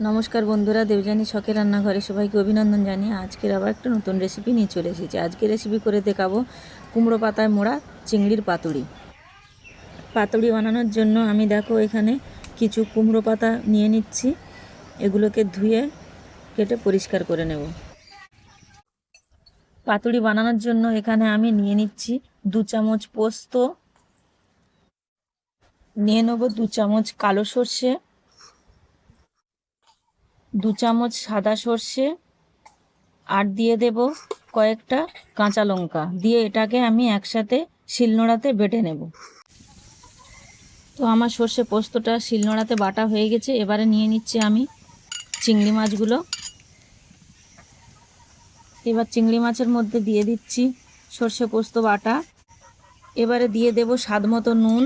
নমস্কার বন্ধুরা, দেবযানী শখের রান্নাঘরে সবাইকে অভিনন্দন জানিয়ে আজকের আবার একটা নতুন রেসিপি নিয়ে চলে এসেছি। আজকে রেসিপি করে দেখাবো কুমড়ো পাতায় মোড়া চিংড়ির পাতুড়ি। পাতুড়ি বানানোর জন্য আমি দেখো এখানে কিছু কুমড়ো পাতা নিয়ে নিচ্ছি। এগুলোকে ধুয়ে কেটে পরিষ্কার করে নেব। পাতুড়ি বানানোর জন্য এখানে আমি নিয়ে নিচ্ছি 2 চামচ পোস্ত, নিয়ে নেব 2 চামচ কালো সর্ষে, 2 চামচ সাদা সর্ষে, আর দিয়ে দেব কয়েকটা কাঁচা লঙ্কা। দিয়ে এটাকে আমি একসাথে শিলনোড়াতে বেটে নেব। তো আমার সর্ষে পোস্তটা শিলনোড়াতে বাটা হয়ে গেছে। এবারে নিয়ে নিচ্ছি আমি চিংড়ি মাছগুলো। এবার চিংড়ি মাছের মধ্যে দিয়ে দিচ্ছি সর্ষে পোস্ত বাটা। এবারে দিয়ে দেব স্বাদ মতো নুন।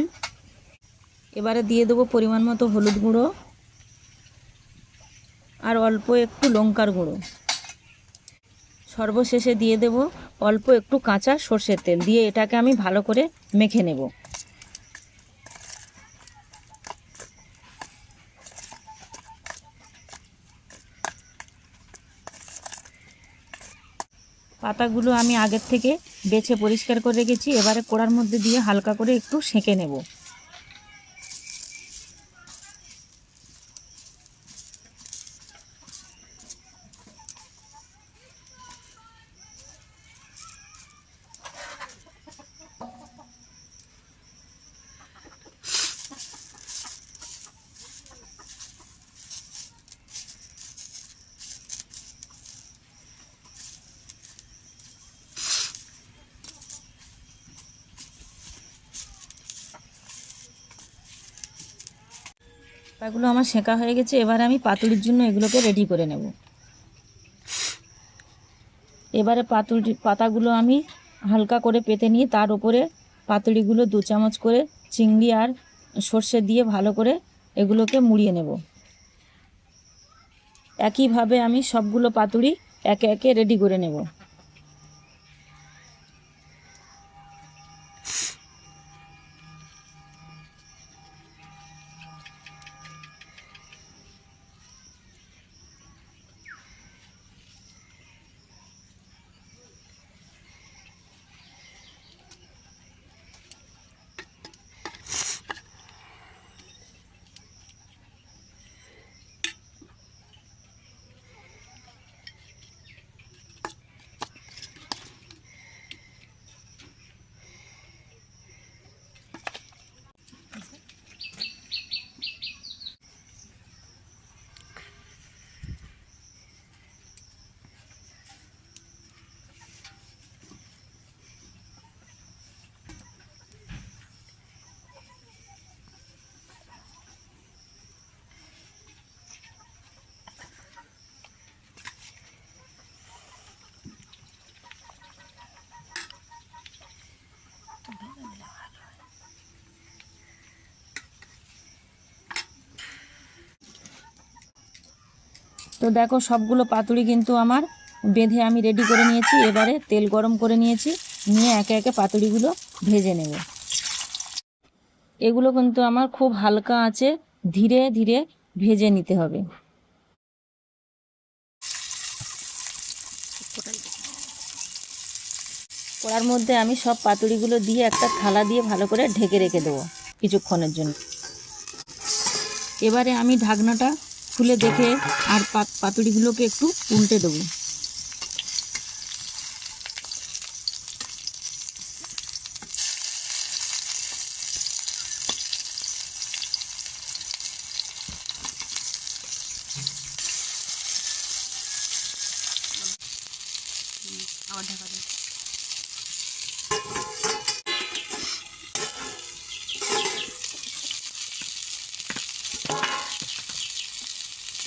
এবারে দিয়ে দেব পরিমাণ মতো হলুদ গুঁড়ো আর অল্প একটু লঙ্কার গুঁড়ো। সর্বশেষে দিয়ে দেব অল্প একটু কাঁচা সর্ষের তেল। দিয়ে এটাকে আমি ভালো করে মেখে নেব। পাতাগুলো আমি আগের থেকে বেছে পরিষ্কার করে রেখেছি। এবারে কড়ার মধ্যে দিয়ে হালকা করে একটু সেঁকে নেব। পাতাগুলো আমার সেঁকা হয়ে গেছে। এবারে আমি পাতুড়ির জন্য এগুলোকে রেডি করে নেব। এবারে পাতাগুলো আমি হালকা করে পেতে নিয়ে তার উপরে পাতুড়িগুলো 2 চামচ করে চিংড়ি আর সর্ষে দিয়ে ভালো করে এগুলোকে মুড়িয়ে নেব। একইভাবে আমি সবগুলো পাতুড়ি একে একে রেডি করে নেব। তো দেখো সবগুলো পাতুড়ি কিন্তু আমার বেঁধে আমি রেডি করে নিয়েছি। এবারে তেল গরম করে নিয়েছি, নিয়ে একে একে পাতুড়িগুলো ভেজে নেব। এগুলো কিন্তু আমার খুব হালকা আঁচে ধীরে ধীরে ভেজে নিতে হবে। কড়ার মধ্যে আমি সব পাতুড়িগুলো দিয়ে একটা থালা দিয়ে ভালো করে ঢেকে রেখে দেবো কিছুক্ষণের জন্য। এবারে আমি ঢাকনাটা খুলে দেখে আর পাতুড়িগুলোকে একটু উল্টে দেবো।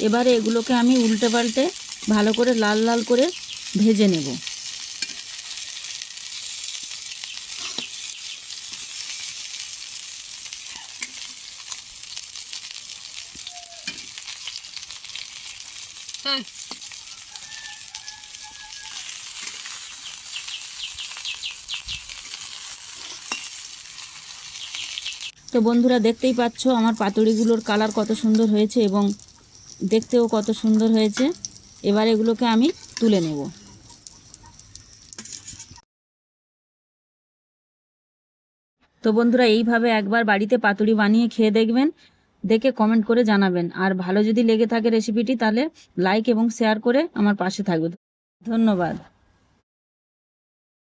এবারে এগুলোকে আমি উল্টে পাল্টে ভালো করে লাল লাল করে ভেজে নেব। তো বন্ধুরা দেখতেই পাচ্ছ আমার পাতুড়িগুলোর কালার কত সুন্দর হয়েছে এবং দেখতেও কত সুন্দর হয়েছে। এবার এগুলোকে আমি তুলে নেব। তো বন্ধুরা, এইভাবে একবার বাড়িতে পাতুড়ি বানিয়ে খেয়ে দেখবেন, দেখে কমেন্ট করে জানাবেন। আর ভালো যদি লেগে থাকে রেসিপিটি, তাহলে লাইক এবং শেয়ার করে আমার পাশে থাকবে। ধন্যবাদ।